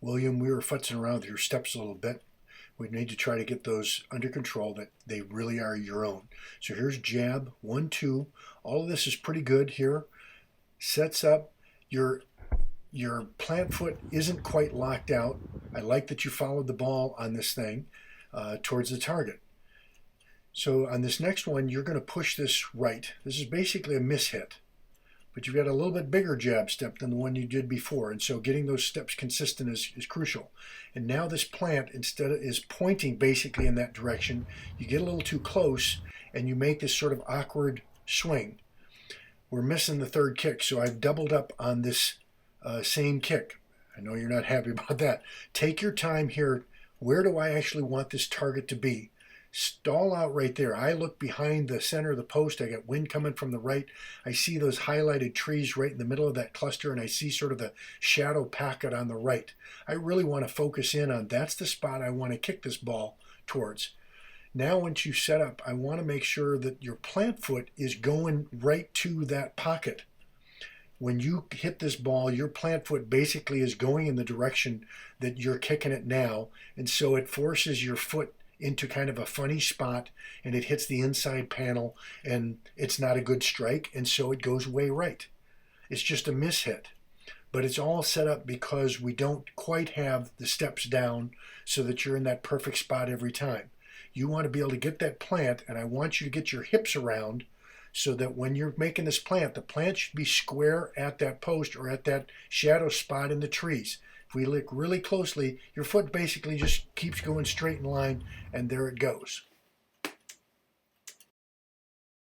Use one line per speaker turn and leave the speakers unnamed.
William, we were futzing around with your steps a little bit. We need to try to get those under control, that they really are your own. So here's jab, 1, 2. All of this is pretty good here. Sets up. Your plant foot isn't quite locked out. I like that you followed the ball on this thing towards the target. So on this next one, you're going to push this right. This is basically a mishit, but you've got a little bit bigger jab step than the one you did before, and so getting those steps consistent is crucial. And now this plant is pointing basically in that direction. You get a little too close and you make this sort of awkward swing. We're missing the third kick, so I've doubled up on this same kick. I know you're not happy about that. Take your time here. Where do I actually want this target to be? Stall out right there. I look behind the center of the post. I got wind coming from the right. I see those highlighted trees right in the middle of that cluster, and I see sort of the shadow pocket on the right. I really want to focus in on that's the spot I want to kick this ball towards. Now once you set up, I want to make sure that your plant foot is going right to that pocket. When you hit this ball, your plant foot basically is going in the direction that you're kicking it now, and so it forces your foot into kind of a funny spot, and it hits the inside panel, and it's not a good strike, and so it goes way right. It's just a mishit, but it's all set up because we don't quite have the steps down so that you're in that perfect spot every time. You want to be able to get that plant, and I want you to get your hips around so that when you're making this plant, the plant should be square at that post or at that shadow spot in the trees. If we look really closely, your foot basically just keeps going straight in line, and there it goes.